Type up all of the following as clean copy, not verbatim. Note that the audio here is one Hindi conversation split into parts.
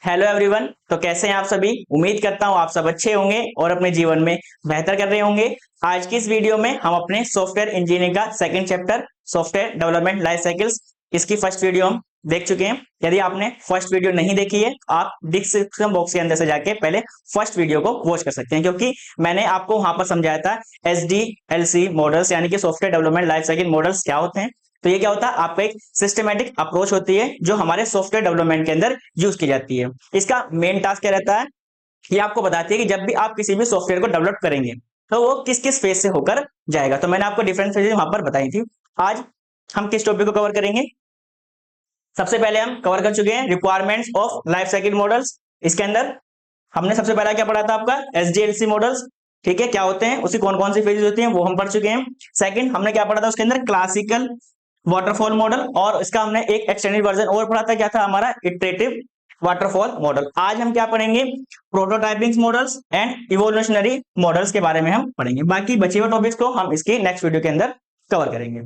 Hello everyone. तो कैसे हैं आप सभी। उम्मीद करता हूं आप सब अच्छे होंगे और अपने जीवन में बेहतर कर रहे होंगे। आज की इस वीडियो में हम अपने सॉफ्टवेयर इंजीनियरिंग का second chapter software development life cycles इसकी फर्स्ट वीडियो हम देख चुके हैं। यदि आपने फर्स्ट वीडियो नहीं देखी है तो आप डिस्क्रिप्शन बॉक्स के अंदर से जाके पहले फर्स्ट वीडियो को वॉच कर सकते हैं, क्योंकि मैंने आपको वहां पर समझाया था SDLC मॉडल्स यानी कि software development life cycle models क्या होते हैं। तो ये क्या होता है, आपका एक सिस्टमेटिक अप्रोच होती है जो हमारे सॉफ्टवेयर डेवलपमेंट के अंदर यूज की जाती है। इसका मेन टास्क क्या रहता है, ये आपको बताती है कि जब भी आप किसी भी सॉफ्टवेयर को डेवलप करेंगे तो वो किस किस फेज से होकर जाएगा। तो मैंने आपको डिफरेंट फेजेस वहां पर बताई थी। आज हम किस टॉपिक को कवर करेंगे। सबसे पहले हम कवर कर चुके हैं requirements of life cycle models. इसके अंदर हमने सबसे पहला क्या पढ़ा था, आपका SDLC मॉडल्स। ठीक है, क्या होते हैं, उसकी कौन कौन सी फेजेस होती हैं वो हम पढ़ चुके हैं। सेकंड हमने क्या पढ़ा था, उसके अंदर क्लासिकल वाटरफॉल मॉडल, और इसका हमने एक एक्सटेंडेड वर्जन और पढ़ा था, क्या था हमारा, इटरेटिव वाटरफॉल मॉडल। आज हम क्या पढ़ेंगे, prototyping models and evolutionary models के बारे में हम पढ़ेंगे। बाकी बचे हुए टॉपिक्स को हम इसके नेक्स्ट वीडियो के अंदर कवर करेंगे।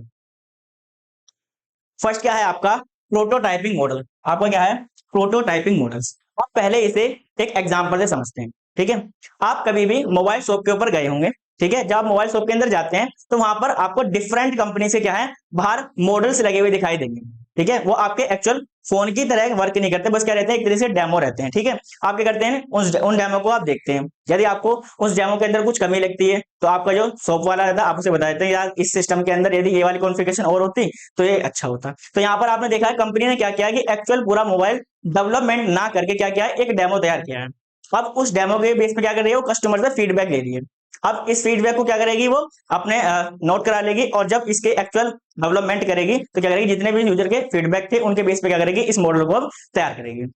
फर्स्ट क्या है आपका, प्रोटोटाइपिंग मॉडल। आपका क्या है, प्रोटोटाइपिंग मॉडल्स। आप पहले इसे एक एग्जांपल से समझते हैं। ठीक है, आप कभी भी मोबाइल शॉप के ऊपर गए होंगे। ठीक है, जब आप मोबाइल शॉप के अंदर जाते हैं तो वहां पर आपको डिफरेंट कंपनी से क्या है, बाहर मॉडल्स लगे हुए दिखाई देंगे। ठीक है, वो आपके एक्चुअल फोन की तरह वर्क नहीं करते, बस क्या रहते हैं, एक तरह से डेमो रहते हैं। ठीक है, आप क्या करते हैं, उन डेमो को आप देखते हैं। यदि आपको उस डेमो के अंदर कुछ कमी लगती है तो आपका जो शॉप वाला रहता है आप उसे बता देते हैं, यार इस सिस्टम के अंदर यदि ये वाली कॉन्फ़िगरेशन और होती तो ये अच्छा होता। तो यहाँ पर आपने देखा है कंपनी ने क्या किया है कि एक्चुअल पूरा मोबाइल डेवलपमेंट ना करके क्या किया है, एक डेमो तैयार किया है। अब उस डेमो के बेस पे क्या कर रही है, वो कस्टमर से फीडबैक ले रही है। अब इस फीडबैक को क्या करेगी, वो अपने नोट करा लेगी, और जब इसके एक्चुअल डेवलपमेंट करेगी तो क्या करेगी, जितने भी यूजर के फीडबैक थे उनके बेस पे क्या करेगी, इस मॉडल को अब तैयार करेगी।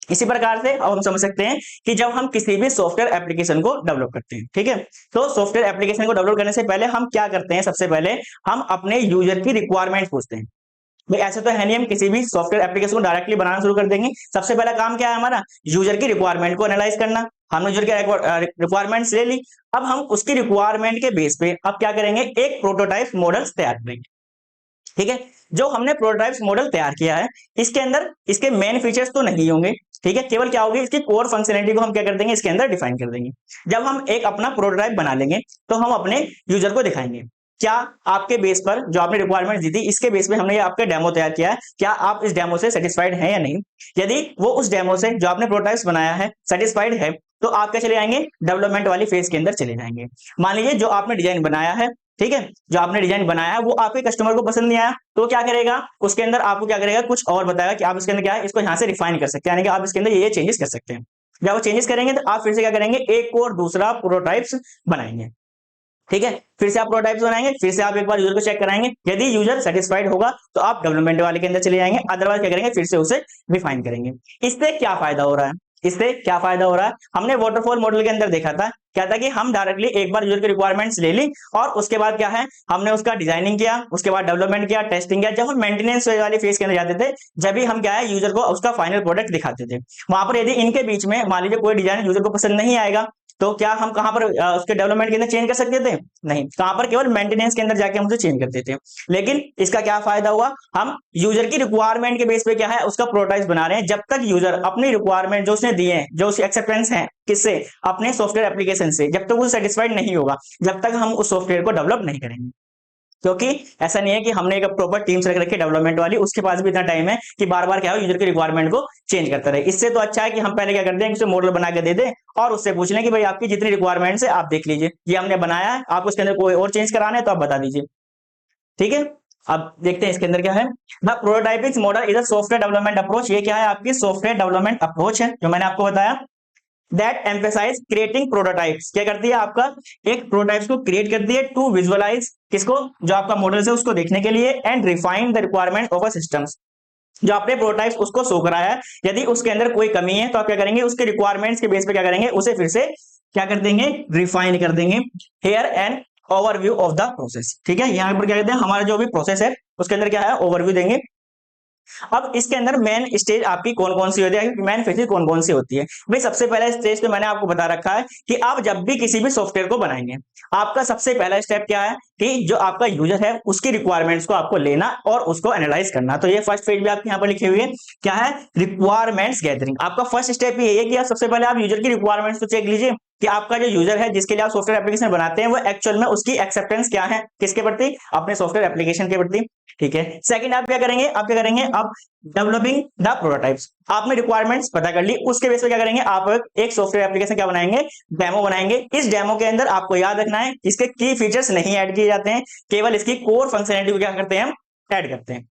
इसी प्रकार से अब हम समझ सकते हैं कि जब हम किसी भी सॉफ्टवेयर एप्लीकेशन को डेवलप करते हैं, ठीक है, तो सॉफ्टवेयर एप्लीकेशन को डेवलप करने से पहले हम क्या करते हैं, सबसे पहले हम अपने यूजर की रिक्वायरमेंट पूछते हैं। भाई ऐसे तो है नहीं हम किसी भी सॉफ्टवेयर एप्लीकेशन को डायरेक्टली बनाना शुरू कर देंगे। सबसे पहला काम क्या है हमारा, यूजर की रिक्वायरमेंट को एनालाइज करना। हमने यूजर की रिक्वायरमेंट्स ले ली। अब हम उसकी रिक्वायरमेंट के बेस पे अब क्या करेंगे, एक प्रोटोटाइप मॉडल तैयार करेंगे। ठीक है, जो हमने प्रोटोटाइप मॉडल तैयार किया है इसके अंदर इसके मेन फीचर्स तो नहीं होंगे। ठीक है, केवल क्या होगी, इसकी कोर फंक्शनलिटी को हम क्या कर देंगे, इसके अंदर डिफाइन कर देंगे। जब हम एक अपना प्रोटोटाइप बना लेंगे तो हम अपने यूजर को दिखाएंगे, क्या आपके बेस पर जो आपने रिक्वायरमेंट दी थी इसके बेस पे हमने ये आपका डेमो तैयार किया है, क्या आप इस डेमो से सेटिस्फाइड हैं या नहीं। यदि वो उस डेमो से जो आपने प्रोटोटाइप बनाया है सेटिस्फाइड है तो आप क्या चले जाएंगे, डेवलपमेंट वाली फेज के अंदर चले जाएंगे। मान लीजिए जो आपने डिजाइन बनाया है, ठीक है, जो आपने डिजाइन बनाया है वो आपके कस्टमर को पसंद नहीं आया, तो क्या करेगा, उसके अंदर आपको क्या करेगा, कुछ और बताएगा कि आप इसके अंदर क्या है, इसको यहाँ से रिफाइन कर सकते हैं, यानी कि आप इसके अंदर ये चेंजेस कर सकते हैं। जब वो चेंजेस करेंगे तो आप फिर से क्या करेंगे, एक और दूसरा प्रोटोटाइप्स बनाएंगे। ठीक है, फिर से आप प्रोटोटाइप्स बनाएंगे, फिर से आप एक बार यूजर को चेक कराएंगे। यदि यूजर सेटिस्फाइड होगा तो आप डेवलपमेंट वाले के अंदर चले जाएंगे, अदरवाइज क्या करेंगे, फिर से उसे रिफाइन करेंगे। इससे क्या फायदा हो रहा है, इससे क्या फायदा हो रहा है, हमने वाटरफॉल मॉडल के अंदर देखा था, क्या था कि हम डायरेक्टली एक बार यूजर की रिक्वायरमेंट्स ले ली और उसके बाद क्या है, हमने उसका डिजाइनिंग किया, उसके बाद डेवलपमेंट किया, टेस्टिंग किया। जब हम मेंटेनेंस वाली फेज के अंदर जाते थे, जब भी हम क्या है, यूजर को उसका फाइनल प्रोडक्ट दिखाते थे। वहां पर यदि इनके बीच में मान लीजिए कोई डिजाइन यूजर को पसंद नहीं आएगा तो क्या हम कहां पर उसके डेवलपमेंट के अंदर चेंज कर सकते थे, नहीं, कहां पर, केवल मेंटेनेंस के अंदर जाके हम उसे चेंज करते थे। लेकिन इसका क्या फायदा हुआ, हम यूजर की रिक्वायरमेंट के बेस पे क्या है, उसका प्रोटोटाइप बना रहे हैं। जब तक यूजर अपनी रिक्वायरमेंट जो उसने दिए हैं, जो उसकी एक्सेप्टेंस है किससे, अपने सॉफ्टवेयर एप्लीकेशन से, जब तक वो सेटिस्फाइड नहीं होगा जब तक हम उस सॉफ्टवेयर को डेवलप नहीं करेंगे। क्योंकि ऐसा नहीं है कि हमने एक प्रॉपर टीम्स रख रखी डेवलपमेंट वाली, उसके पास भी इतना टाइम है कि बार बार क्या हो, यूजर की रिक्वायरमेंट को चेंज करता रहे। इससे तो अच्छा है कि हम पहले क्या करते हैं, उसे मॉडल बना के दे दें और उससे पूछ लें कि भाई आपकी जितनी रिक्वायरमेंट्स है आप देख लीजिए, ये हमने बनाया है, आप उसके अंदर कोई और चेंज कराना है तो आप बता दीजिए। ठीक है, अब देखते हैं इसके अंदर क्या है। The prototyping model is a software development approach. ये क्या है, आपकी सॉफ्टवेयर डेवलपमेंट अप्रोच है जो मैंने आपको बताया। दैट एम्फेसाइज क्रिएटिंग प्रोटोटाइप्स, क्या करती है, आपका एक प्रोटोटाइप्स को क्रिएट करती है टू विजुअलाइज, किसको, जो आपका मॉडल है उसको देखने के लिए, and refine the requirement of a systems, जो आपने प्रोटोटाइप्स उसको शो कराया है। यदि उसके अंदर कोई कमी है तो आप क्या करेंगे, उसके रिक्वायरमेंट्स के बेस पे क्या करेंगे, उसे फिर से क्या कर देंगे, रिफाइन कर देंगे। Here and overview of the process. ठीक है, यहाँ पर क्या कहते हैं, हमारा जो भी प्रोसेस है उसके अंदर क्या है, ओवरव्यू देंगे। अब इसके अंदर मेन स्टेज आपकी कौन कौन सी होती है, मेन फेजेस कौन कौन सी होती है भाई। सबसे पहला स्टेज तो मैंने आपको बता रखा है कि आप जब भी किसी भी सॉफ्टवेयर को बनाएंगे, आपका सबसे पहला स्टेप क्या है कि जो आपका यूजर है उसकी रिक्वायरमेंट्स को आपको लेना और उसको एनालाइज करना। तो ये फर्स्ट पेज भी आपके यहाँ पर लिखे हुए हैं, क्या है, रिक्वायरमेंट्स गैदरिंग। आपका फर्स्ट स्टेप ये है कि आप सबसे पहले आप यूजर की रिक्वायरमेंट्स को चेक लीजिए कि आपका जो यूजर है जिसके लिए आप सॉफ्टवेयर एप्लीकेशन बनाते हैं वो एक्चुअल में उसकी एक्सेप्टेंस क्या है, किसके प्रति, अपने सॉफ्टवेयर एप्लीकेशन के प्रति। ठीक है, सेकंड आप क्या करेंगे, आप डेवलपिंग द प्रोटोटाइप्स। आपने रिक्वायरमेंट्स पता कर ली, उसके बेस पे क्या करेंगे, आप एक सॉफ्टवेयर एप्लीकेशन क्या बनाएंगे, डेमो बनाएंगे। इस डेमो के अंदर आपको याद रखना है इसके की फीचर्स नहीं ऐड किए जाते हैं, केवल इसकी कोर फंक्शनैलिटी को क्या करते हैं, हम ऐड करते हैं।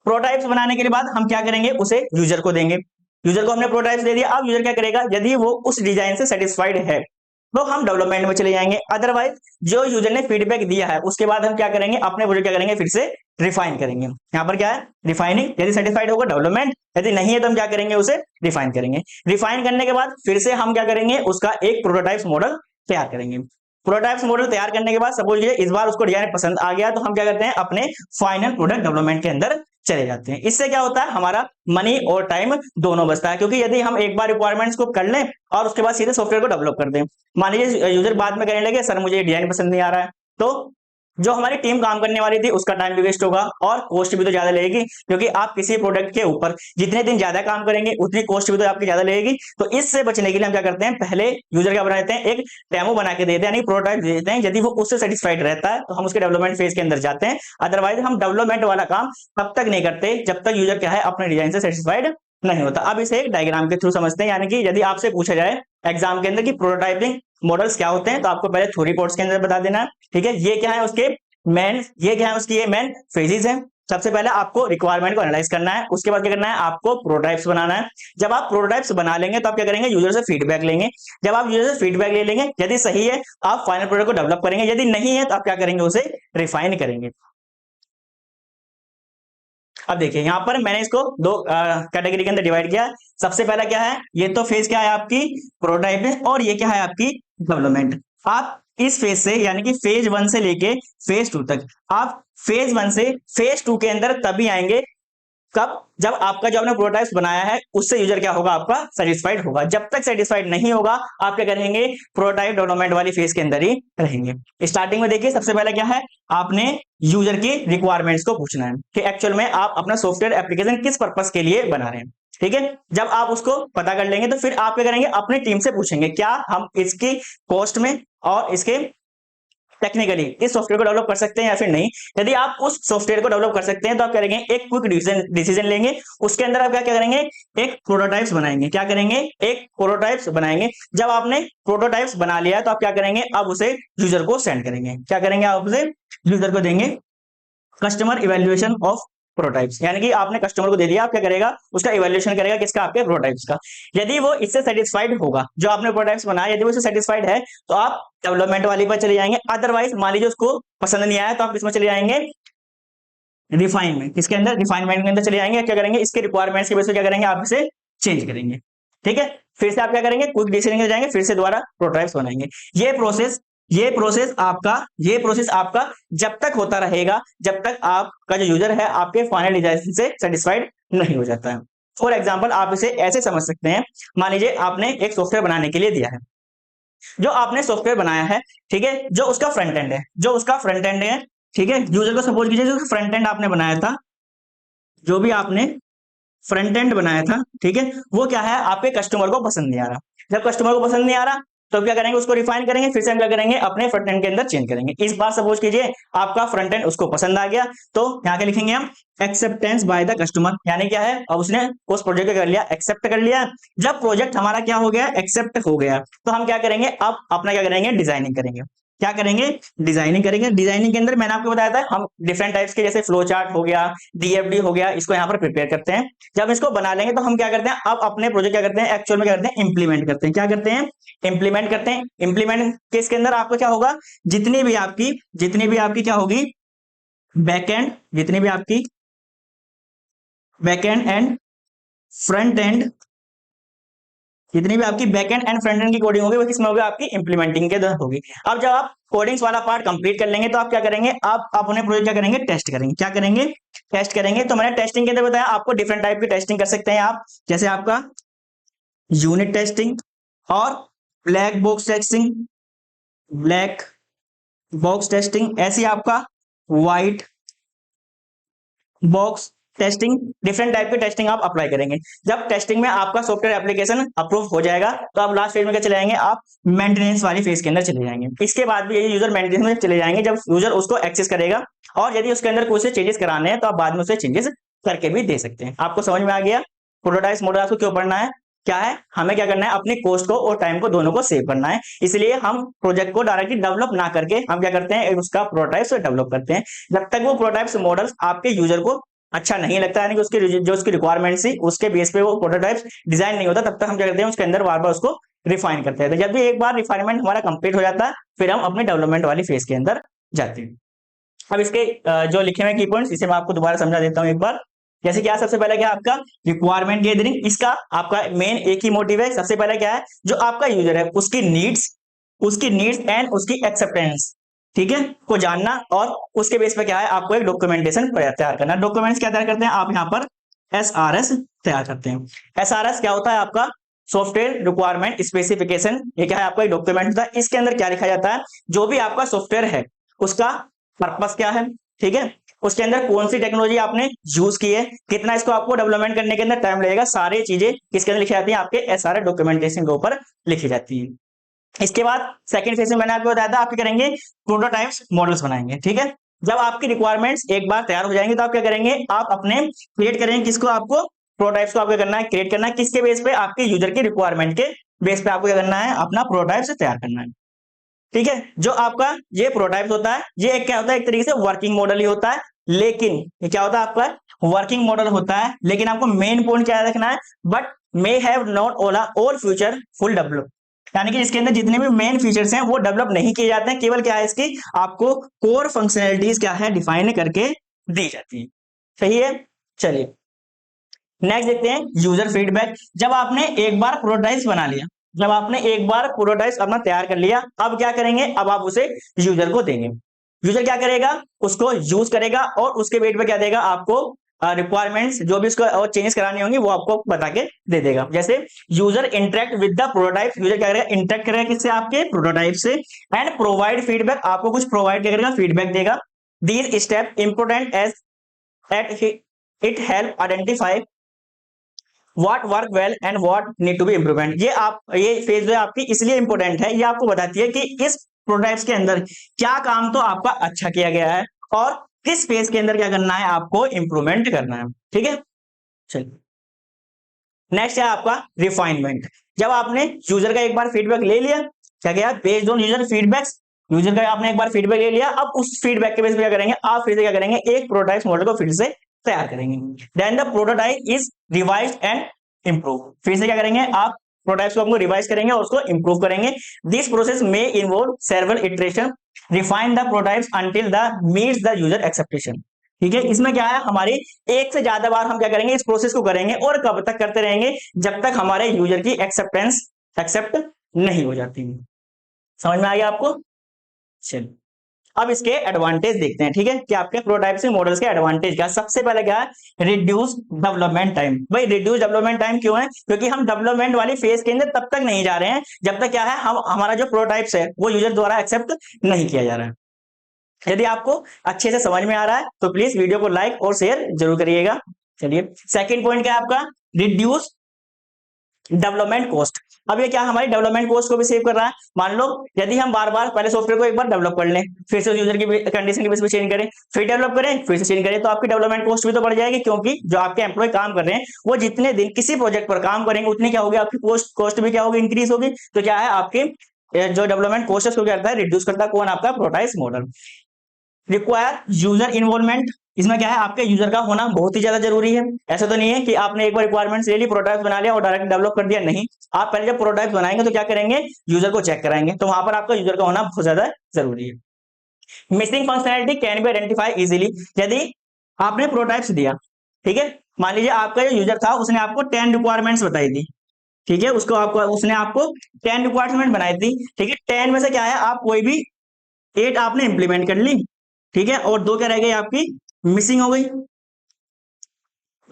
प्रोटोटाइप्स बनाने के बाद हम क्या करेंगे, उसे यूजर को देंगे। यूजर को हमने प्रोटोटाइप्स दे दिया, अब यूजर क्या करेगा, यदि वो उस डिजाइन से सेटिस्फाइड है तो हम डेवलपमेंट में चले जाएंगे। अदरवाइज जो यूजर ने फीडबैक दिया है उसके बाद हम क्या करेंगे, अपने प्रोजेक्ट क्या करेंगे, फिर से रिफाइन करेंगे। यहाँ पर क्या है, रिफाइनिंग। यदि सेटिस्फाइड होगा डेवलपमेंट, यदि नहीं है तो हम क्या करेंगे, उसे रिफाइन करेंगे। रिफाइन करने के बाद फिर से हम क्या करेंगे, उसका एक प्रोटोटाइप्स मॉडल तैयार करेंगे। प्रोटोटाइप्स मॉडल तैयार करने के बाद सपोज ये इस बार उसको डिजाइन पसंद आ गया तो हम क्या करते हैं, अपने फाइनल प्रोडक्ट डेवलपमेंट के अंदर चले जाते हैं। इससे क्या होता है, हमारा मनी और टाइम दोनों बचता है। क्योंकि यदि हम एक बार रिक्वायरमेंट्स को कर लें और उसके बाद सीधे सॉफ्टवेयर को डेवलप कर दें, मान लीजिए यूजर बाद में कहने लगे सर मुझे ये डिजाइन पसंद नहीं आ रहा है, तो जो हमारी टीम काम करने वाली थी उसका टाइम भी वेस्ट होगा और कॉस्ट भी तो ज्यादा लगेगी। क्योंकि आप किसी प्रोडक्ट के ऊपर जितने दिन ज्यादा काम करेंगे उतनी कॉस्ट भी तो आपकी ज्यादा लगेगी। तो इससे बचने के लिए हम क्या करते हैं, पहले यूजर क्या बना देते हैं, एक डेमो बना के देते हैं, यानी प्रोटोटाइप दे देते हैं। यदि वो उससे सेटिस्फाइड रहता है तो हम उसके डेवलपमेंट फेज के अंदर जाते हैं। अदरवाइज हम डेवलपमेंट वाला काम तब तक नहीं करते जब तक यूजर क्या है, अपने डिजाइन से सेटिस्फाइड नहीं होता। अब इसे एक डायग्राम के थ्रू समझते हैं। यानी कि यदि आपसे पूछा जाए एग्जाम के अंदर कि प्रोटोटाइपिंग मॉडल्स क्या होते हैं, तो आपको पहले थ्योरी पार्ट्स के अंदर बता देना है। ठीक है, ये क्या है उसके मेन, ये क्या है उसकी ये मेन फेजेस है। सबसे पहले आपको रिक्वायरमेंट को एनालाइज करना है, उसके बाद क्या करना है, आपको प्रोटोटाइप्स बनाना है। जब आप प्रोटोटाइप्स बना लेंगे तो आप क्या करेंगे, यूजर से फीडबैक लेंगे। जब आप यूजर से फीडबैक ले लेंगे, यदि सही है आप फाइनल प्रोडक्ट को डेवलप करेंगे, यदि नहीं है तो आप क्या करेंगे, उसे रिफाइन करेंगे। अब देखिए यहाँ पर मैंने इसको दो कैटेगरी के अंदर डिवाइड किया। सबसे पहला क्या है, ये तो फेज क्या है आपकी प्रोटोटाइप है, और ये क्या है आपकी डेवलपमेंट। आप इस फेज से यानी कि फेज 1 से लेके फेज 2 तक, आप फेज 1 से फेज 2 के अंदर तभी आएंगे कब, जब आपका जो आपने प्रोटोटाइप्स बनाया है उससे यूजर क्या होगा, आपका सेटिस्फाइड होगा। जब तक सेटिस्फाइड नहीं होगा आप क्या करेंगे, प्रोटोटाइप डेवलपमेंट वाली फेज के अंदर ही रहेंगे। स्टार्टिंग में देखिए सबसे पहले क्या है, आपने यूजर की रिक्वायरमेंट्स को पूछना है कि एक्चुअल में आप अपना सॉफ्टवेयर एप्लीकेशन किस पर्पस के लिए बना रहे हैं। ठीक है, जब आप उसको पता कर लेंगे तो फिर आप क्या करेंगे, अपनी टीम से पूछेंगे क्या हम इसकी कॉस्ट में और इसके टेक्निकली इस सॉफ्टवेयर को डेवलप कर सकते हैं या फिर नहीं। यदि आप उस सॉफ्टवेयर को डेवलप कर सकते हैं तो आप करेंगे एक क्विक डिसीजन लेंगे। उसके अंदर आप क्या क्या करेंगे, एक प्रोटोटाइप्स बनाएंगे। क्या करेंगे, एक प्रोटोटाइप्स बनाएंगे। जब आपने प्रोटोटाइप्स बना लिया तो आप क्या करेंगे, अब उसे यूजर को सेंड करेंगे। क्या करेंगे, आप उसे यूजर को देंगे कस्टमर इवेल्युएशन ऑफ प्रोटोटाइप्स। यानी कि आपने कस्टमर को दे दिया, आप क्या करेगा, उसका इवेल्युएशन करेगा, किसका, आपके प्रोटोटाइप्स का। यदि वो इससे सेटिस्फाइड होगा, जो आपने प्रोटोटाइप्स बनाया, यदि वो इससे सेटिस्फाइड है तो आप डेवलपमेंट वाली पर चले जाएंगे। अदरवाइज मान लीजिए उसको पसंद नहीं आया तो आप इसमें चले जाएंगे रिफाइन में, किसके अंदर, रिफाइनमेंट के अंदर चले जाएंगे। क्या करेंगे, इसके रिक्वायरमेंट्स के बेस पे क्या करेंगे, आप इसे चेंज करेंगे। ठीक है, फिर से आप क्या करेंगे, क्विक डिसीजन में जाएंगे, फिर से दोबारा प्रोटोटाइप्स बनाएंगे। ये प्रोसेस आपका जब तक होता रहेगा जब तक आपका जो यूजर है आपके फाइनल डिजाइन से सेटिस्फाइड नहीं हो जाता है। फॉर एग्जांपल आप इसे ऐसे समझ सकते हैं, मान लीजिए आपने एक सॉफ्टवेयर बनाने के लिए दिया है। जो आपने सॉफ्टवेयर बनाया है, ठीक है, जो उसका फ्रंट एंड है, ठीक है, यूजर को सपोज कीजिए जो फ्रंट एंड आपने बनाया था, जो भी आपने फ्रंट एंड बनाया था, ठीक है, वो क्या है, आपके कस्टमर को पसंद नहीं आ रहा। जब कस्टमर को पसंद नहीं आ रहा तो क्या करेंगे, उसको रिफाइन करेंगे, फिर से हम क्या करेंगे, अपने फ्रंट एंड के अंदर चेंज करेंगे। इस बार सपोज कीजिए आपका फ्रंट एंड उसको पसंद आ गया, तो यहाँ के लिखेंगे हम एक्सेप्टेंस बाय द कस्टमर। यानी क्या है, अब उसने उस प्रोजेक्ट को कर लिया, एक्सेप्ट कर लिया। जब प्रोजेक्ट हमारा क्या हो गया, एक्सेप्ट हो गया, तो हम क्या करेंगे, अब अपना क्या करेंगे, डिजाइनिंग करेंगे। क्या करेंगे, डिजाइनिंग करेंगे। डिजाइनिंग के अंदर मैंने आपको बताया था हम डिफरेंट टाइप्स के, जैसे फ्लो चार्ट हो गया, डीएफडी हो गया, इसको यहाँ पर प्रिपेयर करते हैं। जब इसको बना लेंगे तो हम क्या करते हैं, अब अपने प्रोजेक्ट क्या करते हैं, एक्चुअल में क्या करते हैं, इंप्लीमेंट करते हैं। क्या करते हैं, इंप्लीमेंट करते हैं। इंप्लीमेंट केस के अंदर आपको क्या होगा, जितनी भी आपकी क्या होगी, बैकएंड, जितनी भी आपकी बैकएंड एंड फ्रंट एंड जितनी भी आपकी बैक एंड फ्रंट एंड की कोडिंग होगी वो किसमें होगी, आपकी इंप्लीमेंटिंग के दौरान होगी। अब जब आप कोडिंग्स वाला पार्ट कंप्लीट कर लेंगे तो आप क्या करेंगे, आप अपने प्रोजेक्ट क्या करेंगे, टेस्ट करेंगे। क्या करेंगे, टेस्ट करेंगे। तो मैंने टेस्टिंग के अंदर बताया आपको डिफरेंट टाइप की टेस्टिंग कर सकते हैं आप, जैसे आपका यूनिट टेस्टिंग और black box testing, black box testing, ऐसी आपका white box testing, different type की टेस्टिंग आप अप्लाई करेंगे। जब टेस्टिंग में आपका सॉफ्टवेयर एप्लीकेशन अप्रूव हो जाएगा तो आप लास्ट फेज में क्या चले जाएंगे, आप मेंटेनेंस वाली फेज के अंदर चले जाएंगे। इसके बाद भी ये यूजर मेंटेनेंस में चले जाएंगे जब यूजर उसको एक्सेस करेगा, और यदि उसके अंदर कुछ चेंजेस कराने हैं तो आप बाद में उसे चेंजेस करके भी दे सकते हैं। आपको समझ में आ गया प्रोटोटाइप मॉडल आपको क्यों पढ़ना है, क्या है, हमें क्या करना है, अपनी कॉस्ट को और टाइम को दोनों को सेव करना है। इसलिए हम प्रोजेक्ट को डायरेक्टली डेवलप ना करके हम क्या करते हैं, उसका प्रोटोटाइप डेवलप करते हैं। जब तक वो प्रोटोटाइप मॉडल्स आपके यूजर को अच्छा नहीं लगता, यानी कि उसकी जो उसकी रिक्वायरमेंट्स थी उसके बेस पे वो प्रोटोटाइप डिजाइन नहीं होता, तब तक हम क्या करते हैं, उसके अंदर बार बार उसको रिफाइन करते हैं। तो जब भी एक बार रिफाइनमेंट हमारा कंप्लीट हो जाता है फिर हम अपने डेवलपमेंट वाली फेज के अंदर जाते हैं। अब इसके जो लिखे हुए की पॉइंट्स इसे मैं आपको दोबारा समझा देता हूँ एक बार। जैसे क्या, सबसे पहले क्या आपका रिक्वायरमेंट गैदरिंग, इसका आपका मेन एक ही मोटिव है। सबसे पहले क्या है, जो आपका यूजर है उसकी नीड्स एंड उसकी एक्सेप्टेंस, ठीक है, को जानना, और उसके बेस पे क्या है, आपको एक डॉक्यूमेंटेशन तैयार करना। डॉक्यूमेंट्स क्या तैयार करते हैं आप यहाँ पर, एसआरएस तैयार करते हैं। एसआरएस क्या होता है, आपका सॉफ्टवेयर रिक्वायरमेंट स्पेसिफिकेशन। ये क्या है, आपका एक डॉक्यूमेंट होता है। इसके अंदर क्या लिखा जाता है, जो भी आपका सॉफ्टवेयर है उसका पर्पस क्या है, ठीक है, उसके अंदर कौन सी टेक्नोलॉजी आपने यूज की है, कितना इसको आपको डेवलपमेंट करने के अंदर टाइम लगेगा, सारी चीजें किसके अंदर लिखी जाती है, आपके एसआरएस डॉक्यूमेंटेशन के ऊपर लिखी जाती है। इसके बाद सेकंड फेज में मैंने आपको बताया था आप क्या करेंगे, प्रोटोटाइप्स मॉडल्स बनाएंगे, ठीक है। जब आपकी रिक्वायरमेंट्स एक बार तैयार हो जाएंगे तो आप क्या करेंगे, आप अपने क्रिएट करेंगे, किसको, आपको प्रोटोटाइप्स को आपको करना है, क्रिएट करना है। किसके बेस पे, आपके यूजर की रिक्वायरमेंट के बेस पे आपको क्या करना है, अपना प्रोटोटाइप्स तैयार करना है, ठीक है। जो आपका ये प्रोटोटाइप होता है, ये एक क्या होता है, एक तरीके से वर्किंग मॉडल ही होता है। लेकिन ये क्या होता है, आपका वर्किंग मॉडल होता है, लेकिन आपको मेन पॉइंट क्या रखना है, but may have not all future full develop, यानी कि इसके अंदर जितने भी मेन फीचर्स हैं वो डेवलप नहीं किए जाते हैं, केवल क्या है, इसकी आपको कोर फंक्शनैलिटीज क्या है, डिफाइन करके दी जाती है। सही है, चलिए नेक्स्ट देखते हैं यूजर फीडबैक। जब आपने एक बार प्रोटोटाइप बना लिया, जब आपने एक बार प्रोटोटाइप अपना तैयार कर लिया, अब क्या करेंगे, अब आप उसे यूजर को देंगे। यूजर क्या करेगा, उसको यूज करेगा और उसके वेट पे क्या देगा, आपको रिक्वायरमेंट्स जो भी उसको और चेंजेस करानी होंगी वो आपको बता के दे देगा। जैसे user interact with the prototype, user क्या करेगा, इंटरेक्ट करेगा किससे, आपके प्रोटोटाइप से, एंड प्रोवाइड फीडबैक, आपको कुछ प्रोवाइड करेगा, फीडबैक देगा। These step important as at it help identify what work well and what need to be improvement. ये फेज जो है आपकी इसलिए इंपॉर्टेंट है, ये आपको बताती है कि इस प्रोडक्ट्स के अंदर क्या काम तो आपका अच्छा किया गया है और किस फेज के अंदर क्या करना है, आपको इंप्रूवमेंट करना है, ठीक है। चलिए नेक्स्ट है आपका रिफाइनमेंट। जब आपने यूजर का एक बार फीडबैक ले लिया, क्या किया, based on user feedbacks, user का आपने एक बार फीडबैक ले लिया, अब उस फीडबैक के बेस पे क्या करेंगे, आप फिर से क्या करेंगे, एक प्रोटोटाइप मॉडल को फिर से तैयार करेंगे। Then the prototype is revised and improve, फिर से क्या करेंगे, आप प्रोटोटाइप्स को रिवाइज करेंगे और उसको इंप्रूव करेंगे। दिस प्रोसेस में involve several iteration, refine the prototypes until the meets the user acceptation, ठीक है। इसमें क्या है, हमारी एक से ज्यादा बार हम क्या करेंगे, इस प्रोसेस को करेंगे और कब तक करते रहेंगे, जब तक हमारे यूजर की एक्सेप्ट नहीं हो जाती। समझ में आ गया आपको, चलिए अब इसके एडवांटेज देखते हैं, ठीक है, कि आपके प्रोटोटाइप्स मॉडल्स के एडवांटेज क्या। सबसे पहले क्या है, रिड्यूस डेवलपमेंट टाइम। भाई रिड्यूस डेवलपमेंट टाइम क्यों है, क्योंकि हम डेवलपमेंट वाली फेज के अंदर तब तक नहीं जा रहे हैं जब तक क्या है, हम हमारा जो प्रोटोटाइप्स है वो यूजर द्वारा एक्सेप्ट नहीं किया जा रहा है। यदि आपको अच्छे से समझ में आ रहा है तो प्लीज वीडियो को लाइक और शेयर जरूर करिएगा। चलिए सेकंड पॉइंट क्या है आपका, रिड्यूस डेवलपमेंट कॉस्ट। अब ये क्या हमारी डेवलपमेंट कॉस्ट को भी सेव कर रहा है। मान लो यदि हम बार बार पहले सॉफ्टवेयर को एक बार डेवलप कर लें, फिर से यूजर की कंडीशन की बेस पे चेंज करें, फिर डेवलप करें, फिर से चेंज करें, तो आपकी डेवलपमेंट कॉस्ट भी तो बढ़ जाएगी, क्योंकि जो आपके एम्प्लॉय काम कर रहे हैं वो जितने दिन किसी प्रोजेक्ट पर काम करेंगे उतनी क्या होगी, आपकी कॉस्ट भी क्या होगी, इंक्रीज होगी। तो क्या है, आपकी जो डेवलपमेंट कॉस्ट है उसको क्या करता है, रिड्यूस करता है। कौन, आपका prototype model. Require user involvement, इसमें क्या है, आपके यूजर का होना बहुत ही ज्यादा जरूरी है। ऐसा तो नहीं है कि आपने एक बार रिक्वायरमेंट्स ले ली, प्रोटोटाइप बना लिया और डायरेक्ट डेवलप कर दिया, नहीं। आप पहले जब प्रोटोटाइप बनाएंगे तो क्या करेंगे, यूजर को चेक कराएंगे, तो वहां पर आपका यूजर का होना बहुत ज्यादा जरूरी है। Missing functionality can be identify easily. यदि आपने प्रोटोटाइप्स दिया, ठीक है, मान लीजिए आपका जो यूजर था उसने आपको 10 रिक्वायरमेंट्स बताई थी, ठीक है, उसको आपको उसने आपको 10 रिक्वायरमेंट बनाई थी, ठीक है, 10 में से क्या है आप कोई भी 8 आपने इंप्लीमेंट कर ली, ठीक है, और 2 क्या रह गई आपकी मिसिंग हो गई,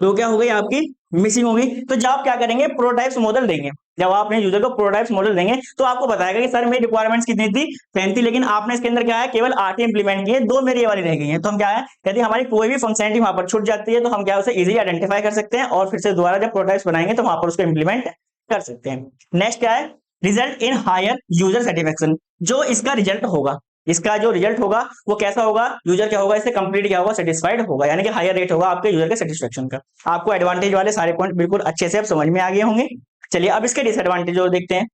2 क्या हो गई आपकी मिसिंग हो गई। तो जब आप क्या करेंगे प्रोटोटाइप्स मॉडल देंगे, जब आप अपने यूजर को प्रोटोटाइप्स मॉडल देंगे तो आपको बताएगा कि सर मेरी रिक्वायरमेंट्स कितनी थी 10 थी, लेकिन आपने इसके अंदर क्या है केवल 8 ही इंप्लीमेंट किए, 2 मेरी ये वाली रह गई है। तो हम क्या है यदि हमारी कोई भी फंक्शनलिटी वहां पर छूट जाती है तो हम क्या उसे इजीली आइडेंटिफाई कर सकते हैं और फिर से दोबारा जब प्रोटोटाइप्स बनाएंगे तो वहां पर उसको इंप्लीमेंट कर सकते हैं। नेक्स्ट क्या है result in higher user satisfaction. जो इसका रिजल्ट होगा, इसका जो रिजल्ट होगा वो कैसा होगा, यूजर क्या होगा इससे कंप्लीट क्या होगा सेटिस्फाइड होगा, यानी कि हायर रेट होगा आपके यूजर के सेटिस्फेक्शन का। आपको एडवांटेज वाले सारे पॉइंट बिल्कुल अच्छे से अब समझ में आ गए होंगे। चलिए अब इसके डिसएडवांटेज जो देखते हैं।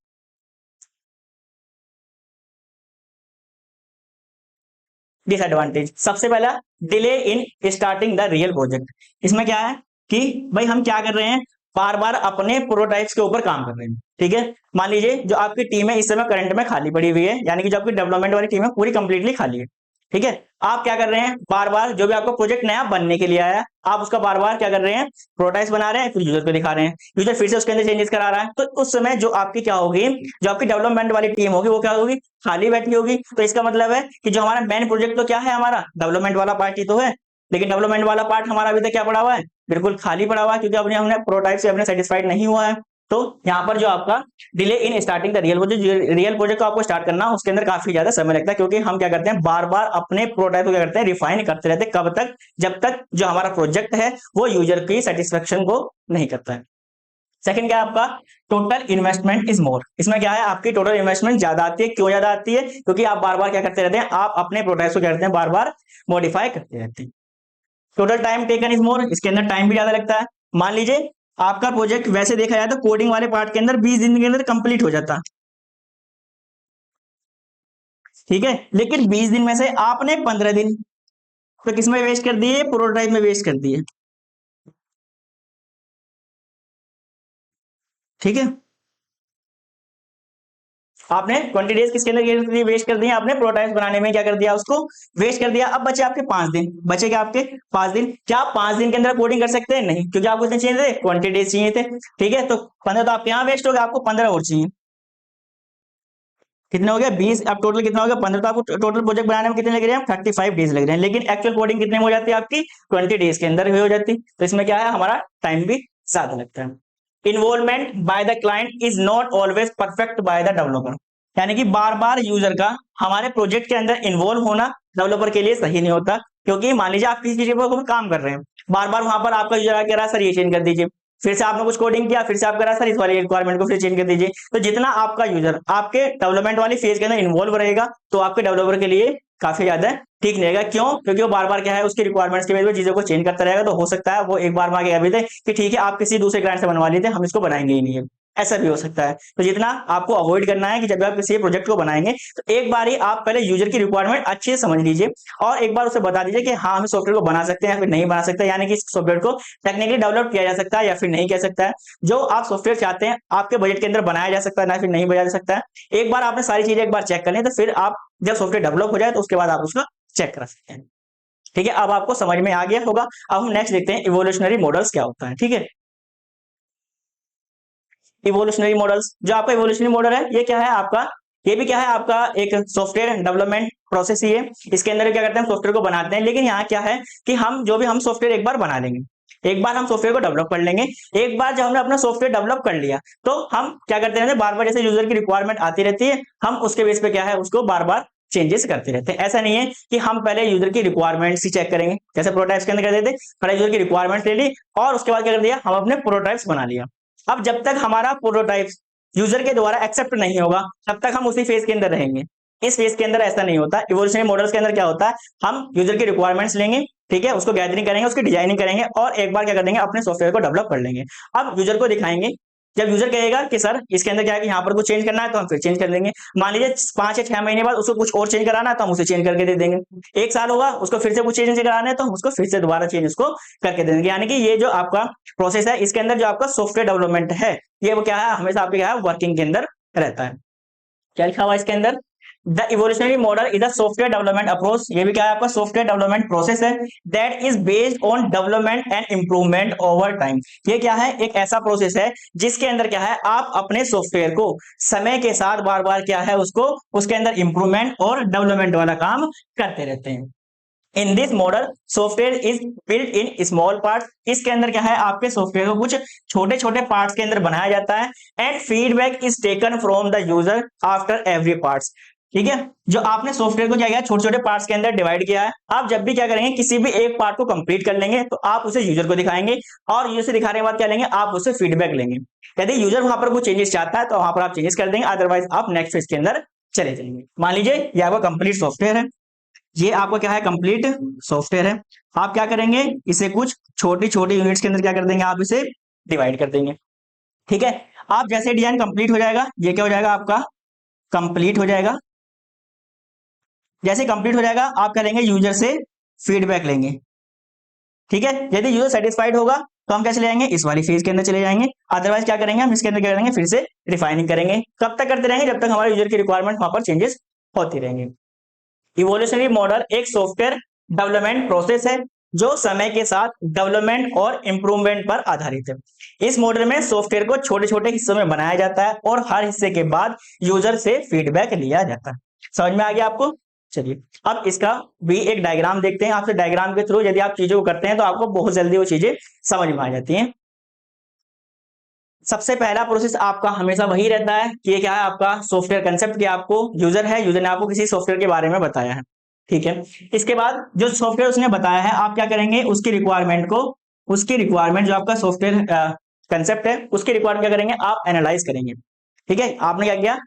डिसएडवांटेज सबसे पहला delay in starting the real project. इसमें क्या है कि भाई हम क्या कर रहे हैं बार बार अपने प्रोटोटाइप्स के ऊपर काम कर रहे हैं, ठीक है। मान लीजिए जो आपकी टीम है इस समय करंट में खाली पड़ी हुई है, यानी कि जो आपकी डेवलपमेंट वाली टीम है पूरी कंप्लीटली खाली है, ठीक है। आप क्या कर रहे हैं बार बार जो भी आपका प्रोजेक्ट नया बनने के लिए आया है आप उसका बार बार क्या कर रहे हैं प्रोटोटाइप्स बना रहे हैं, फिर यूजर को दिखा रहे हैं, यूजर फिर से उसके अंदर चेंजेस करा रहा है। तो उस समय जो आपकी क्या होगी, जो आपकी डेवलपमेंट वाली टीम होगी वो क्या होगी खाली बैठी होगी। तो इसका मतलब है कि जो हमारा मेन प्रोजेक्ट तो क्या है हमारा डेवलपमेंट वाला पार्ट ही तो है, लेकिन डेवलपमेंट वाला पार्ट हमारा अभी तक क्या पड़ा हुआ है बिल्कुल खाली पड़ा हुआ है, क्योंकि अपने हमने प्रोटोटाइप से अपने सेटिस्फाइड नहीं हुआ है। तो यहाँ पर जो आपका delay in starting the real project, real project को आपको स्टार्ट करना उसके अंदर काफी ज्यादा समय लगता है, क्योंकि हम क्या करते हैं बार बार अपने प्रोटोटाइप को क्या करते हैं रिफाइन करते रहते हैं, कब तक जब तक जो हमारा प्रोजेक्ट है वो यूजर की सेटिस्फेक्शन को नहीं करता है। सेकंड क्या है आपका टोटल इन्वेस्टमेंट इज मोर। इसमें क्या है आपकी टोटल इन्वेस्टमेंट ज्यादा आती है। क्यों ज्यादा आती है, क्योंकि आप बार बार क्या करते रहते हैं आप अपने प्रोडक्ट्स को क्या करते हैं बार बार मॉडिफाई करते रहते हैं। Total time taken is more, इसके अंदर टाइम भी ज्यादा लगता है। मान लीजिए आपका प्रोजेक्ट वैसे देखा जाए तो कोडिंग वाले पार्ट के अंदर 20 दिन के अंदर कंप्लीट हो जाता, ठीक है, लेकिन 20 दिन में से आपने 15 दिन तो किसमें वेस्ट कर दिए प्रोटोटाइप में वेस्ट कर दिए, ठीक है। आपने 20 डेज किसके अंदर वेस्ट कर दिए, आपने प्रोटोटाइप बनाने में क्या कर दिया उसको वेस्ट कर दिया। अब बचे आपके 5 दिन, बचे क्या आपके 5 दिन। क्या आप 5 दिन के अंदर कोडिंग कर सकते हैं, नहीं, क्योंकि आपको इतने चाहिए थे 20 डेज चाहिए थे, ठीक है। तो 15 तो आपके यहाँ वेस्ट हो गया, आपको 15 और चाहिए, कितने हो गया 20। अब टोटल कितना हो गया 15। तो आपको टोटल प्रोजेक्ट बनाने में कितने लग रहे हैं 35 डेज लग रहे हैं, लेकिन एक्चुअल कोडिंग कितने में हो जाती है आपकी 20 डेज के अंदर हो जाती। तो इसमें क्या है हमारा टाइम भी ज्यादा लगता है। Involvement by the client is not always perfect by the developer. यानी कि बार बार यूजर का हमारे प्रोजेक्ट के अंदर इन्वॉल्व होना डेवलपर के लिए सही नहीं होता, क्योंकि मान लीजिए आप किसी चीज पर काम कर रहे हैं, बार बार वहां पर आपका यूजर आके रहा सर ये चेंज कर दीजिए, फिर से आपने कुछ कोडिंग किया फिर से आप करा सर इस वाली रिक्वायरमेंट को फिर चेंज कर दीजिए। तो जितना आपका यूजर आपके डेवलपमेंट वाली फेज के अंदर इन्वॉल्व रहेगा तो आपके डेवलपर के लिए काफी ज्यादा ठीक रहेगा। क्यों, क्योंकि वो बार बार क्या है उसकी रिक्वायरमेंट्स के बेस पे चीजों को चेंज करता रहेगा। तो हो सकता है वो एक बार मांगे अभी थे कि ठीक है आप किसी दूसरे क्लाइंट से बनवा लीजिए हम इसको बनाएंगे ही नहीं है, ऐसा भी हो सकता है। तो जितना आपको अवॉइड करना है कि जब आप किसी प्रोजेक्ट को बनाएंगे तो एक बार ही आप पहले यूजर की रिक्वायरमेंट अच्छे से समझ लीजिए और एक बार उसे बता दीजिए कि हाँ हम सॉफ्टवेयर को बना सकते हैं या फिर नहीं बना सकते, यानी कि सॉफ्टवेयर को टेक्निकली डेवलप किया जा सकता है या फिर नहीं किया सकता है। जो आप सॉफ्टवेयर चाहते हैं आपके बजट के अंदर बनाया जा सकता है ना फिर नहीं बनाया जा सकता है। एक बार आपने सारी चीजें एक बार चेक कर लें तो फिर आप जब सॉफ्टवेयर डेवलप हो जाए तो उसके बाद आप उसको चेक करा सकते हैं, ठीक है। अब आपको समझ में आ गया होगा। अब हम नेक्स्ट देखते हैं इवोल्यूशनरी मॉडल्स क्या होता है, ठीक है। इवोल्यूशनरी मॉडल्स, जो आपका इवोल्यूशनरी मॉडल है ये क्या है आपका, ये भी क्या है आपका एक सॉफ्टवेयर डेवलपमेंट प्रोसेस ही है। इसके अंदर क्या करते हैं हम सॉफ्टवेयर को बनाते हैं, लेकिन यहाँ क्या है कि हम जो भी हम सॉफ्टवेयर एक बार बना लेंगे, एक बार हम सॉफ्टवेयर को डेवलप कर लेंगे, एक बार जब हमने अपना सॉफ्टवेयर डेवलप कर लिया तो हम क्या करते हैं बार बार जैसे यूजर की रिक्वायरमेंट आती रहती है हम उसके बेस पे क्या है उसको बार बार चेंजेस करते रहते हैं। ऐसा नहीं है कि हम पहले यूजर की रिक्वायरमेंट्स ही चेक करेंगे, जैसे प्रोटोटाइप्स के अंदर करते थे पहले यूजर की रिक्वायरमेंट्स ले ली और उसके बाद क्या कर दिया हम अपने प्रोटोटाइप्स बना लिया। अब जब तक हमारा प्रोटोटाइप यूजर के द्वारा एक्सेप्ट नहीं होगा तब तक हम उसी फेज के अंदर रहेंगे। इस फेज के अंदर ऐसा नहीं होता। इवोल्यूशनरी मॉडल्स के अंदर क्या होता है हम यूजर की रिक्वायरमेंट्स लेंगे, ठीक है, उसको गैदरिंग करेंगे उसकी डिजाइनिंग करेंगे और एक बार क्या कर देंगे अपने सॉफ्टवेयर को डेवलप कर लेंगे। अब यूजर को दिखाएंगे, जब यूजर कहेगा कि सर इसके अंदर क्या है कि यहाँ पर कुछ चेंज करना है तो हम फिर चेंज कर देंगे। मान लीजिए 5 या 6 महीने बाद उसको कुछ और चेंज कराना है तो हम उसे चेंज करके दे देंगे। 1 साल होगा उसको फिर से कुछ चेंज कराना है तो हम उसको फिर से दोबारा चेंज उसको करके दे देंगे। यानी कि ये जो आपका प्रोसेस है इसके अंदर जो आपका सॉफ्टवेयर डेवलपमेंट है ये वो क्या है हमेशा आपके क्या है वर्किंग के अंदर रहता है। क्या लिखा हुआ है इसके अंदर the evolutionary model is a software development approach, ये भी क्या है आपका सॉफ्टवेयर डेवलपमेंट प्रोसेस है, that is based on development and improvement over time. ये क्या है, एक ऐसा प्रोसेस है जिसके अंदर क्या है आप अपने सॉफ्टवेयर को समय के साथ बार बार क्या है उसको उसके अंदर इंप्रूवमेंट और डेवलपमेंट वाला काम करते रहते हैं। In this model software is built in small parts, इसके अंदर क्या है आपके सॉफ्टवेयर को कुछ छोटे छोटे पार्ट्स के अंदर बनाया जाता है, and feedback is taken from the user after every parts. ठीक है, जो आपने सॉफ्टवेयर को क्या किया छोटे छोटे पार्ट्स के अंदर डिवाइड किया है, आप जब भी क्या करेंगे किसी भी एक पार्ट को कंप्लीट कर लेंगे तो आप उसे यूजर को दिखाएंगे, और यूजर से दिखाने के बाद क्या लेंगे आप उससे फीडबैक लेंगे। यदि यूजर वहां पर कुछ चेंजेस चाहता है तो वहां पर आप चेंजेस कर देंगे, अदरवाइज आप नेक्स्ट फेज के अंदर चले जाएंगे। मान लीजिए ये आपका कंप्लीट सॉफ्टवेयर है, ये आपका क्या है कंप्लीट सॉफ्टवेयर है, आप क्या करेंगे इसे कुछ छोटी छोटी यूनिट्स के अंदर क्या कर देंगे आप इसे डिवाइड कर देंगे। ठीक है, आप जैसे डिजाइन कंप्लीट हो जाएगा ये क्या हो जाएगा आपका कंप्लीट हो जाएगा। जैसे कंप्लीट हो जाएगा आप करेंगे यूजर से फीडबैक लेंगे। ठीक है, यदि यूजर सेटिस्फाइड होगा तो हम क्या चले जाएंगे इस वाली फेज के अंदर चले जाएंगे, अदरवाइज क्या करेंगे हम इसके अंदर क्या करेंगे फिर से रिफाइनिंग करेंगे। कब तक करते रहेंगे जब तक हमारे यूजर की रिक्वायरमेंट वहां पर चेंजेस होती रहेंगे। इवोल्यूशनरी मॉडल एक सॉफ्टवेयर डेवलपमेंट प्रोसेस है जो समय के साथ डेवलपमेंट और इंप्रूवमेंट पर आधारित है। इस मॉडल में सॉफ्टवेयर को छोटे छोटे हिस्सों में बनाया जाता है और हर हिस्से के बाद यूजर से फीडबैक लिया जाता है। समझ में आ गया आपको? चलिए अब इसका भी एक डायग्राम देखते हैं, आपसे डायग्राम के थ्रू यदि आप चीजों को करते हैं तो आपको बहुत जल्दी वो चीजें समझ में आ जाती हैं। सबसे पहला प्रोसेस आपका हमेशा वही रहता है कि ये क्या है आपका सॉफ्टवेयर कंसेप्ट, कि आपको यूजर है, यूजर ने आपको किसी सॉफ्टवेयर के बारे में बताया है। ठीक है, इसके बाद जो सॉफ्टवेयर उसने बताया है आप क्या करेंगे उसकी रिक्वायरमेंट को, उसकी रिक्वायरमेंट जो आपका सॉफ्टवेयर कंसेप्ट है उसकी रिक्वायरमेंट क्या करेंगे आप एनालाइज करेंगे। ठीक है, आपने क्या किया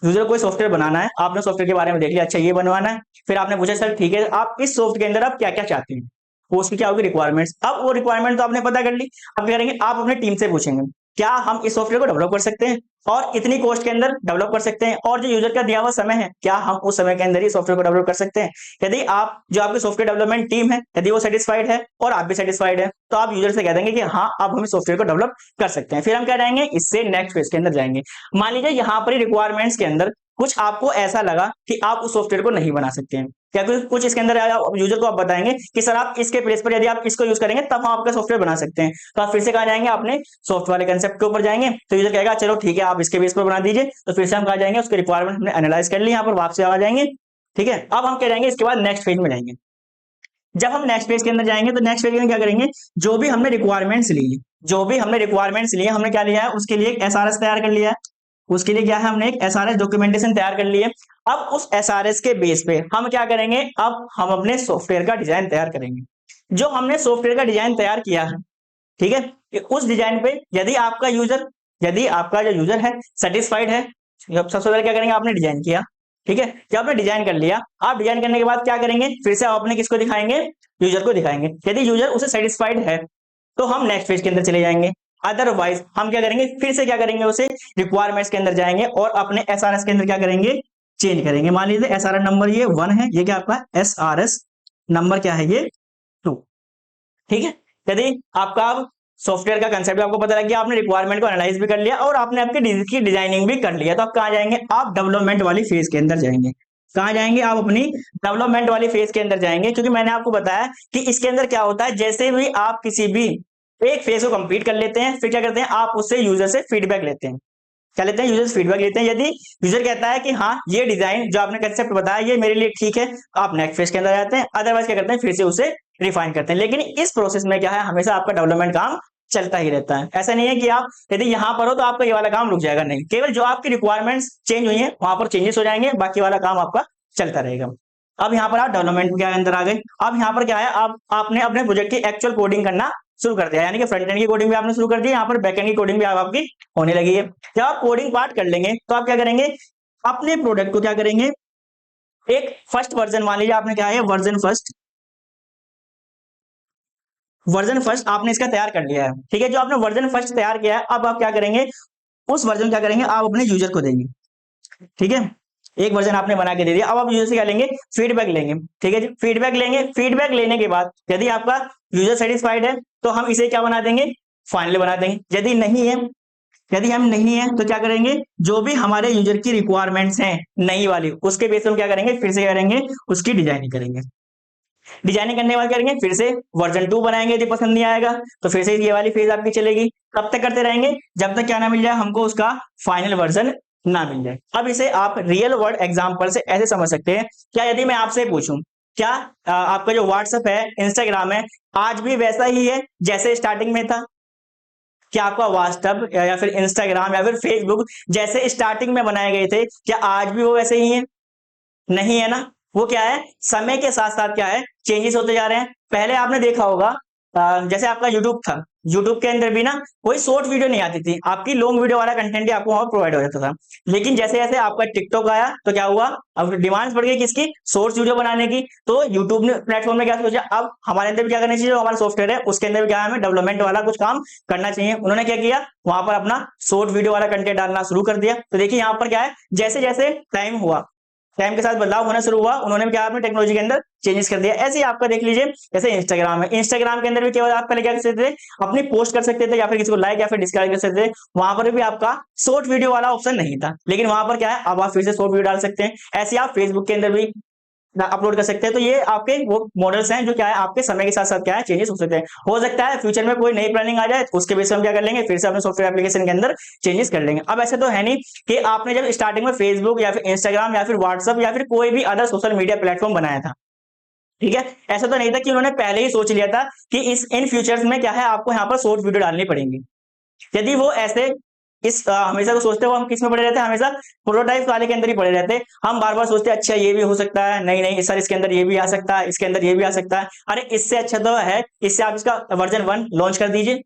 यूजर को सॉफ्टवेयर बनाना है, आपने सॉफ्टवेयर के बारे में देख लिया अच्छा ये बनवाना है, फिर आपने पूछा सर ठीक है आप इस सॉफ्टवेयर के अंदर आप क्या क्या चाहते हैं, वो उसकी क्या होगी रिक्वायरमेंट्स। अब वो रिक्वायरमेंट तो आपने पता कर ली, अब क्या करेंगे आप अपने टीम से पूछेंगे क्या हम इस सॉफ्टवेयर को डेवलप कर सकते हैं और इतनी कॉस्ट के अंदर डेवलप कर सकते हैं, और जो यूजर का दिया हुआ समय है क्या हम उस समय के अंदर ही सॉफ्टवेयर को डेवलप कर सकते हैं। यदि आप जो आपकी सॉफ्टवेयर डेवलपमेंट टीम है यदि वो सेटिस्फाइड है और आप भी सेटिस्फाइड है तो आप यूजर से कह देंगे कि हाँ अब हम इस सॉफ्टवेयर को डेवलप कर सकते हैं। फिर हम क्या जाएंगे इससे नेक्स्ट फेज के अंदर जाएंगे। मान लीजिए यहाँ पर रिक्वायरमेंट्स के अंदर कुछ आपको ऐसा लगा कि आप उस सॉफ्टवेयर को नहीं बना सकते हैं, क्या कुछ इसके अंदर यूजर को आप बताएंगे कि सर आप इसके प्लेस पर यदि आप इसको यूज करेंगे तब हम आपका सॉफ्टवेयर बना सकते हैं, तो आप फिर से कहा जाएंगे अपने सॉफ्टवेयर वाले कंसेप्ट के ऊपर जाएंगे, तो यूजर कहेगा चलो ठीक है आप इसके बेस पर बना दीजिए, तो फिर से हम कहा जाएंगे उसके रिक्वायरमेंट हमने एनालाइज कर ली, यहाँ पर वापस आ जाएंगे। ठीक है, अब हम क्या जाएंगे इसके बाद नेक्स्ट फेज में जाएंगे। जब हम नेक्स्ट पेज के अंदर जाएंगे तो नेक्स्ट पेज में क्या करेंगे जो भी हमने रिक्वायरमेंट्स ली, जो भी हमने रिक्वायरमेंट्स लिए हमने क्या लिया है उसके लिए एक एसआरएस तैयार कर लिया है, उसके लिए क्या है हमने एक एसआरएस डॉक्यूमेंटेशन तैयार कर ली है। अब उस एसआरएस के बेस पे हम क्या करेंगे अब हम अपने सॉफ्टवेयर का डिजाइन तैयार करेंगे। जो हमने सॉफ्टवेयर का डिजाइन तैयार किया है ठीक है कि उस डिजाइन पे यदि आपका जो यूजर है सेटिस्फाइड है, सबसे पहले क्या करेंगे आपने डिजाइन किया। ठीक है, जब आपने डिजाइन कर लिया आप डिजाइन करने के बाद क्या करेंगे फिर से आप अपने किसको दिखाएंगे यूजर को दिखाएंगे। यदि यूजर उसे सेटिस्फाइड है तो हम नेक्स्ट फेज के अंदर चले जाएंगे, अदरवाइज हम क्या करेंगे फिर से क्या करेंगे उसे रिक्वायरमेंट्स के अंदर जाएंगे और अपने एसआरएस के अंदर क्या करेंगे चेंज करेंगे। मान लीजिए एसआरएस नंबर ये 1 है, ये क्या आपका एसआरएस नंबर क्या है ये 2। ठीक है, यदि आपका सॉफ्टवेयर का कंसेप्ट आपको पता लग गया, आपने रिक्वायरमेंट को एनालाइज भी कर लिया और आपने आपकी डिजाइनिंग भी कर लिया, तो आप कहाँ जाएंगे आप डेवलपमेंट वाली फेज के अंदर जाएंगे। कहाँ जाएंगे आप अपनी डेवलपमेंट वाली फेज के अंदर जाएंगे, क्योंकि मैंने आपको बताया कि इसके अंदर क्या होता है जैसे भी आप किसी भी एक फेज को कंप्लीट कर लेते हैं फिर क्या करते हैं आप उससे यूजर से फीडबैक लेते हैं। क्या लेते हैं यूजर फीडबैक लेते हैं। यदि यूजर कहता है कि हाँ ये डिजाइन जो आपने कंसेप्ट बताया ये मेरे लिए ठीक है, आप नेक्स्ट फेज के अंदर जाते हैं, अदरवाइज क्या करते हैं फिर से उसे रिफाइन करते हैं। लेकिन इस प्रोसेस में क्या है हमेशा आपका डेवलपमेंट काम चलता ही रहता है। ऐसा नहीं है कि आप यदि यहाँ पर हो तो आपका ये वाला काम रुक जाएगा, नहीं, केवल जो आपकी रिक्वायरमेंट्स चेंज हुई है वहां पर चेंजेस हो जाएंगे, बाकी वाला काम आपका चलता रहेगा। अब यहाँ पर आप डेवलपमेंट के अंदर आ गए। अब यहाँ पर क्या है आपने अपने प्रोजेक्ट की एक्चुअल कोडिंग करना शुरू कर दिया, यानी कि फ्रंट एंड की कोडिंग भी आपने शुरू कर दी, यहाँ पर बैक एंड की कोडिंग भी आपकी होने लगी है। जब आप कोडिंग पार्ट कर लेंगे तो आप क्या करेंगे अपने प्रोडक्ट को क्या करेंगे एक फर्स्ट वर्जन, मान लीजिए आपने क्या है वर्जन फर्स्ट आपने इसका तैयार कर लिया है। ठीक है, जो आपने वर्जन फर्स्ट तैयार किया है अब आप क्या करेंगे उस वर्जन क्या करेंगे आप अपने यूजर को देंगे। ठीक है, एक वर्जन आपने बना के दे दिया, अब आप यूजर से क्या लेंगे फीडबैक लेंगे। ठीक है जी, फीडबैक लेंगे, फीडबैक लेने के बाद यदि आपका यूजर सेटिस्फाइड है तो हम इसे क्या बना देंगे फाइनल बना देंगे। यदि नहीं है यदि हम नहीं है तो क्या करेंगे, जो भी हमारे यूजर की रिक्वायरमेंट्स हैं नई वाली, उसके बेस पे हम क्या करेंगे, फिर से करेंगे उसकी डिजाइनिंग करेंगे। डिजाइनिंग करने के बाद क्या करेंगे, फिर से वर्जन 2 बनाएंगे। यदि पसंद नहीं आएगा तो फिर से ये वाली फेज आपकी चलेगी। कब तक करते रहेंगे, जब तक क्या ना मिल जाए हमको उसका फाइनल वर्जन ना मिल जाए। अब इसे आप रियल वर्ल्ड एग्जांपल से ऐसे समझ सकते हैं। क्या यदि मैं आपसे पूछूं, क्या आपका जो व्हाट्सएप है, इंस्टाग्राम है, आज भी वैसा ही है जैसे स्टार्टिंग में था? क्या आपका व्हाट्सएप या फिर इंस्टाग्राम या फिर फेसबुक जैसे स्टार्टिंग में बनाए गए थे, क्या आज भी वो वैसे ही है? नहीं है ना। वो क्या है, समय के साथ साथ क्या है, चेंजेस होते जा रहे हैं। पहले आपने देखा होगा जैसे आपका यूट्यूब था, यूट्यूब के अंदर भी ना कोई शॉर्ट वीडियो नहीं आती थी, आपकी लॉन्ग वीडियो वाला कंटेंट ही आपको वहां प्रोवाइड हो जाता था। लेकिन जैसे जैसे आपका टिकटॉक आया तो क्या हुआ, अब डिमांड्स बढ़ गई किसकी, शॉर्ट्स वीडियो बनाने की। तो यूट्यूब ने प्लेटफॉर्म ने क्या सोचा, अब हमारे अंदर भी क्या करना चाहिए, जो हमारा सॉफ्टवेयर है उसके अंदर भी क्या है, हमें डेवलपमेंट वाला कुछ काम करना चाहिए। उन्होंने क्या किया, वहां पर अपना शॉर्ट वीडियो वाला कंटेंट डालना शुरू कर दिया। तो देखिए यहाँ पर क्या है, जैसे जैसे टाइम हुआ, टाइम के साथ बदलाव होना शुरू हुआ, उन्होंने क्या अपनी टेक्नोलॉजी के अंदर चेंजेस कर दिया। ऐसे ही आपका देख लीजिए, जैसे इंस्टाग्राम है, इंस्टाग्राम के अंदर भी केवल आप पहले क्या कर सकते थे, अपनी पोस्ट कर सकते थे या फिर किसी को लाइक या फिर डिसलाइक कर सकते थे। वहां पर भी आपका शॉर्ट वीडियो वाला ऑप्शन नहीं था, लेकिन वहां पर क्या है, अब आप फिर से शॉर्ट वीडियो डाल सकते हैं। ऐसे आप फेसबुक के अंदर भी अपलोड कर सकते हैं। तो ये आपके वो मॉडल्स हैं जो क्या है, आपके समय के साथ साथ क्या है, चेंजेस हो सकते हैं। हो सकता है फ्यूचर में कोई नई प्लानिंग आ जाए तो उसके बेस पे हम क्या कर लेंगे, फिर से अपने सॉफ्टवेयर एप्लीकेशन के अंदर चेंजेस कर लेंगे। अब ऐसे तो है नहीं कि आपने जब स्टार्टिंग में फेसबुक या फिर इंस्टाग्राम या फिर व्हाट्सअप या फिर कोई भी अदर सोशल मीडिया प्लेटफॉर्म बनाया था, ठीक है, ऐसा तो नहीं था कि उन्होंने पहले ही सोच लिया था कि इस इन फ्यूचर्स में क्या है, आपको यहाँ पर शॉर्ट वीडियो डालनी पड़ेंगी। यदि वो ऐसे हमेशा को सोचते हो, हम किस में पड़े रहते हैं, हमेशा प्रोटोटाइप वाले के अंदर ही पड़े रहते हैं। हम बार बार सोचते हैं अच्छा ये भी हो सकता है, नहीं नहीं सर इसके अंदर ये भी आ सकता है, इसके अंदर ये भी आ सकता है। अरे इससे अच्छा तो है, इससे आप इसका वर्जन 1 लॉन्च कर दीजिए।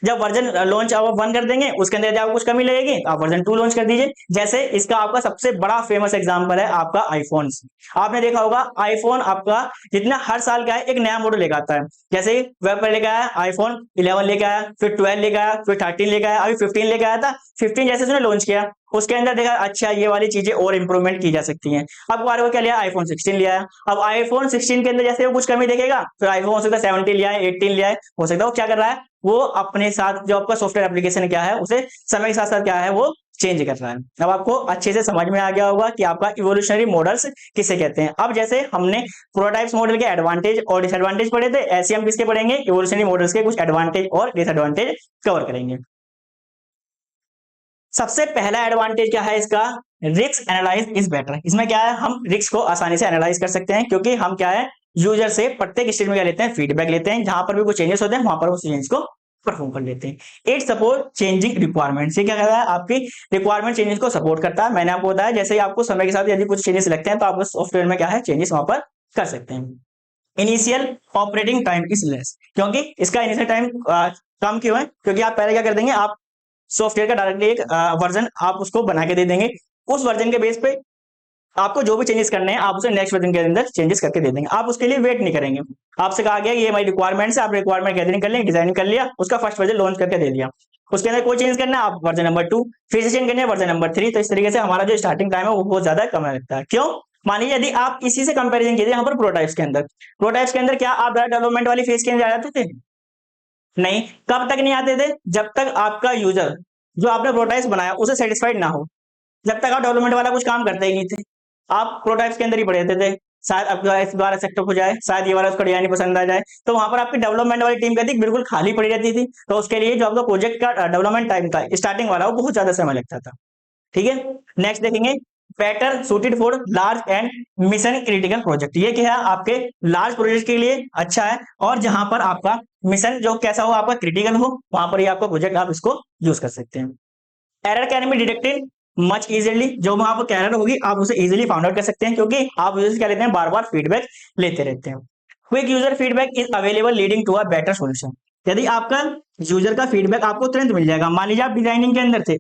जब वर्जन लॉन्च आप 1 कर देंगे, उसके अंदर यदि आपको कुछ कमी लगेगी तो आप वर्जन 2 लॉन्च कर दीजिए। जैसे इसका आपका सबसे बड़ा फेमस एग्जांपल है आपका आईफोन। आपने देखा होगा आईफोन आपका जितना हर साल का है एक नया मॉडल लेकर आता है। जैसे वेब पर लेकर आया आईफोन 11 लेकर आया, फिर 12 लेकर आया, फिर 13 लेकर आया, अभी 15 लेकर आया था। 15 जैसे उसने लॉन्च किया, उसके अंदर देखा अच्छा ये वाली चीजें और इंप्रूवमेंट की जा सकती हैं। अब बार क्या लिया, आईफोन 16 लिया है। अब आईफोन 16 के अंदर जैसे वो कुछ कमी देखेगा, फिर आईफोन हो सकता है 17 लिया है, 18 लिया है, हो सकता है वो क्या कर रहा है, वो अपने साथ जो आपका सॉफ्टवेयर एप्लीकेशन क्या है उसे समय के साथ साथ क्या है वो चेंज कर रहा है। अब आपको अच्छे से समझ में आ गया होगा कि आपका इवोल्यूशनरी मॉडल्स किसे कहते हैं। अब जैसे हमने प्रोटोटाइप्स मॉडल के एडवांटेज और डिसएडवांटेज पढ़े थे, ऐसे हम किसके पढ़ेंगे, इवोल्यूशनरी मॉडल्स के कुछ एडवांटेज और डिसएडवांटेज कवर करेंगे। सबसे पहला एडवांटेज क्या है इसका, रिस्क एनालाइज इज बेटर। इसमें क्या है, हम रिस्क को आसानी से एनालाइज कर सकते हैं, क्योंकि हम क्या है, यूजर से प्रत्येक स्टेज में क्या लेते हैं, फीडबैक लेते हैं। जहां पर भी कुछ चेंजेस होते हैं वहां पर उस चेंज को परफॉर्म कर लेते हैं। इट सपोर्ट चेंजिंग रिक्वायरमेंट्स, ये क्या करता है, आपकी रिक्वायरमेंट चेंजेस को सपोर्ट करता है। मैंने आपको बताया जैसे ही आपको समय के साथ यदि कुछ चेंजेस लगते हैं तो आप सॉफ्टवेयर में क्या है, चेंजेस वहां पर कर सकते हैं। Initial operating time is less, क्योंकि इसका इनिशियल टाइम कम क्यों है, क्योंकि आप पहले क्या कर देंगे, आप सॉफ्टवेयर का डायरेक्टली एक वर्जन आप उसको बना के दे देंगे। उस वर्जन के बेस पे आपको जो भी चेंजेस करने हैं आप उसे नेक्स्ट वर्जन के अंदर चेंजेस करके दे देंगे। आप उसके लिए वेट नहीं करेंगे। आपसे कहा गया ये हमारी रिक्वायरमेंट्स है, आप रिक्वायरमेंट गैदरिंग कर लेंगे, डिजाइनिंग कर लिया, उसका फर्स्ट वर्जन लॉन्च करके दे दिया। उसके अंदर कोई चेंज करना है आप वर्जन नंबर 2, फिर से चेंज करना है वर्जन नंबर 3। तो इस तरीके से हमारा जो स्टार्टिंग टाइम है वो बहुत ज्यादा कम लगता है। क्यों, मान लीजिए यदि आप इसी से कंपेरिजन कीजिए यहाँ पर प्रोटोटाइप्स के अंदर क्या आप डेवलपमेंट वाली फेज के अंदर आ जाते थे? नहीं। कब तक नहीं आते थे, जब तक आपका यूजर जो आपने प्रोटोटाइप्स बनाया उसे सेटिस्फाइड ना हो, जब तक आप डेवलपमेंट वाला कुछ काम करते ही नहीं थे। आप प्रोटोटाइप्स के अंदर ही पड़े रहते थे, शायद आपका इस बार एक्सेप्ट हो जाए, शायद ये वाला उसको डिजाइन पसंद आ जाए, तो वहां पर आपकी डेवलपमेंट वाली टीम कहती बिल्कुल खाली पड़ी रहती थी। तो उसके लिए जो आपका प्रोजेक्ट का डेवलपमेंट टाइम था स्टार्टिंग वाला वो बहुत ज्यादा समय लगता था। ठीक है, नेक्स्ट देखेंगे, better suited for large and mission critical project. ये क्या है, आपके लार्ज प्रोजेक्ट के लिए अच्छा है, और जहां पर आपका मिशन जो कैसा हो, आपका क्रिटिकल हो, वहां पर ही आपका प्रोजेक्ट आप इसको यूज कर सकते हैं। Error can be detected much easily, जो वहां पर एरर होगी आप उसे इजीली फाउंड आउट कर सकते हैं, क्योंकि आप यूजर क्या लेते हैं, बार बार फीडबैक लेते रहते हैं। Quick user feedback is available leading to a better solution. यदि आपका यूजर का फीडबैक आपको तुरंत मिल जाएगा। मान लीजिए आप डिजाइनिंग के अंदर थे,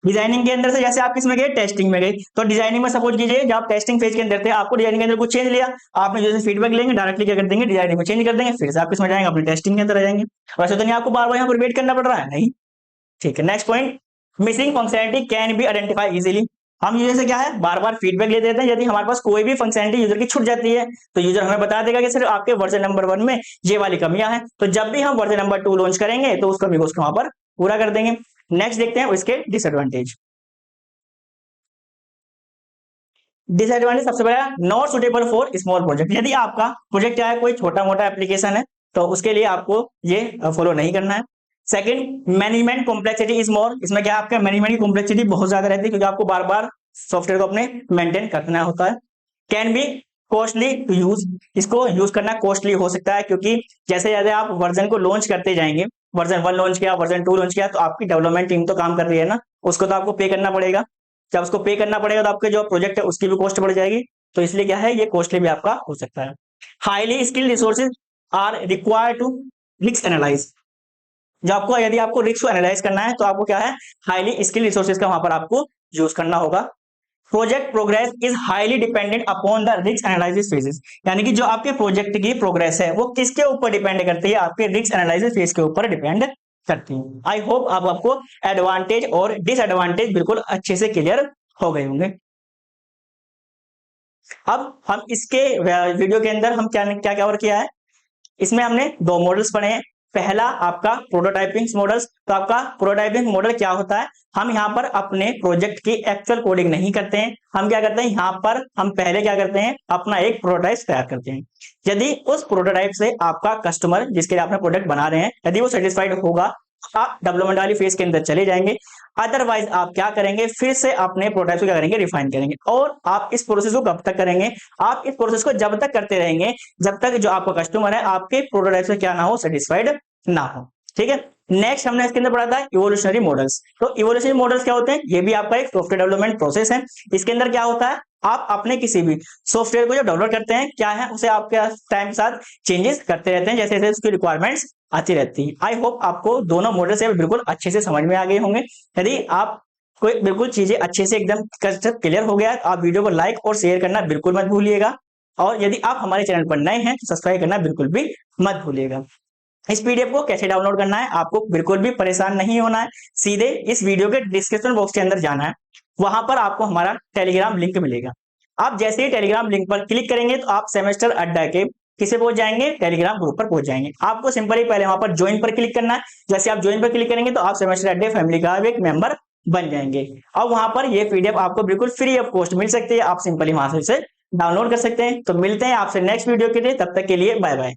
डिजाइनिंग के अंदर से जैसे आप किसमें गए, टेस्टिंग में गए, तो डिजाइनिंग में सपोज कीजिए जब आप टेस्टिंग फेज के अंदर थे, आपको डिजाइनिंग के अंदर कुछ चेंज लिया, आपने यूजर फीडबैक लेंगे, डायरेक्टली क्या कर देंगे, डिजाइनिंग में चेंज कर देंगे, फिर से आप किसमें जाएंगे, अपने टेस्टिंग के अंदर आ जाएंगे। वैसे तो नहीं आपको बार बार यहाँ पर वेट करना पड़ रहा है, नहीं। ठीक है, next point, missing functionality can be identify easily. हम यूजर से क्या है, बार बार फीडबैक ले देते हैं। यदि हमारे पास कोई भी फंक्शनैलिटी यूजर की छूट जाती है तो यूजर हमें बता देगा कि सर आपके वर्जन नंबर 1 में ये वाली कमियां हैं। तो जब भी हम वर्जन नंबर 2 लॉन्च करेंगे तो उस कमी को उसको वहां पर पूरा कर देंगे। नेक्स्ट देखते हैं उसके डिसएडवांटेज। डिसएडवांटेज सबसे पहला, not suitable for small project. यदि आपका प्रोजेक्ट क्या है, कोई छोटा मोटा एप्लीकेशन है, तो उसके लिए आपको ये फॉलो नहीं करना है। Second, management complexity is more. इसमें क्या है, आपका मैनेजमेंट की कॉम्प्लेक्सिटी बहुत ज्यादा रहती है, क्योंकि आपको बार बार सॉफ्टवेयर को अपने मेंटेन करना होता है। Can be costly to use. इसको यूज करना कॉस्टली हो सकता है, क्योंकि जैसे जैसे आप वर्जन को लॉन्च करते जाएंगे, वर्जन 1 लॉन्च किया, वर्जन 2 लॉन्च किया, तो आपकी डेवलपमेंट टीम तो काम कर रही है ना, उसको तो आपको पे करना पड़ेगा। जब उसको पे करना पड़ेगा तो आपके जो प्रोजेक्ट है उसकी भी कॉस्ट बढ़ जाएगी। तो इसलिए क्या है, ये कॉस्टली भी आपका हो सकता है। Highly skilled resources are required to risk analyse. जो आपको, यदि आपको रिस्क को एनालाइज करना है, तो आपको क्या है, हाईली स्किल्ड रिसोर्सेज का वहां पर आपको यूज करना होगा। Project progress is highly dependent upon the risk analysis phases. यानी कि जो आपके प्रोजेक्ट की प्रोग्रेस है वो किसके ऊपर डिपेंड करती है, आपके रिस्क एनालिसिस फेज के ऊपर डिपेंड करती है। आई होप आपको एडवांटेज और डिसएडवांटेज बिल्कुल अच्छे से क्लियर हो गए होंगे। अब हम इसके वीडियो के अंदर हम क्या क्या कवर किया है, इसमें हमने दो मॉडल्स पढ़े हैं। पहला आपका प्रोटोटाइपिंग मॉडल्स। तो आपका प्रोटोटाइपिंग मॉडल क्या होता है, हम यहाँ पर अपने प्रोजेक्ट की एक्चुअल कोडिंग नहीं करते हैं। हम क्या करते हैं, यहाँ पर हम पहले क्या करते हैं, अपना एक प्रोटोटाइप तैयार करते हैं। यदि उस प्रोटोटाइप से आपका कस्टमर जिसके लिए आपने प्रोडक्ट बना रहे हैं, यदि वो सेटिस्फाइड होगा, आप डेवलपमेंट वाली फेज के अंदर चले जाएंगे। अदरवाइज आप क्या करेंगे, फिर से अपने प्रोडक्ट को क्या करेंगे, रिफाइन करेंगे। और आप इस प्रोसेस को कब तक करेंगे, आप इस प्रोसेस को जब तक करते रहेंगे जब तक जो आपका कस्टमर है आपके प्रोडक्ट से क्या ना हो, सेटिस्फाइड ना हो। ठीक है। नेक्स्ट हमने इसके अंदर पढ़ा था इवोल्यूशनरी मॉडल्स। तो इवोल्यूशनरी मॉडल्स क्या होते हैं, ये भी आपका एक सॉफ्टवेयर डेवलपमेंट प्रोसेस है। इसके अंदर क्या होता है, आप अपने किसी भी सॉफ्टवेयर को जब डेवलप करते हैं, क्या है, उसे आपके टाइम के साथ चेंजेस करते रहते हैं, जैसे जैसे उसकी रिक्वायरमेंट्स आती रहती है। आई होप आपको दोनों मॉडल से बिल्कुल अच्छे से समझ में आ गए होंगे। यदि आप कोई बिल्कुल चीजें अच्छे से एकदम क्लियर हो गया है, तो आप वीडियो को लाइक और शेयर करना बिल्कुल मत भूलिएगा। और यदि आप हमारे चैनल पर नए हैं तो सब्सक्राइब करना बिल्कुल भी मत भूलिएगा। इस पीडीएफ को कैसे डाउनलोड करना है, आपको बिल्कुल भी परेशान नहीं होना है। सीधे इस वीडियो के डिस्क्रिप्शन बॉक्स के अंदर जाना है, वहां पर आपको हमारा टेलीग्राम लिंक मिलेगा। आप जैसे ही टेलीग्राम लिंक पर क्लिक करेंगे तो आप सेमेस्टर अड्डा के किसे पहुंच जाएंगे, टेलीग्राम ग्रुप पर पहुंच जाएंगे। आपको सिंपली पहले वहां पर ज्वाइन पर क्लिक करना है। जैसे आप ज्वाइन पर क्लिक करेंगे तो आप सेमेस्टर अड्डे फैमिली का एक मेंबर बन जाएंगे। और वहां पर ये पीडीएफ आपको बिल्कुल फ्री ऑफ कॉस्ट मिल सकती है, आप सिंपली वहां से डाउनलोड कर सकते हैं। तो मिलते हैं आपसे नेक्स्ट वीडियो के लिए, तब तक के लिए बाय बाय।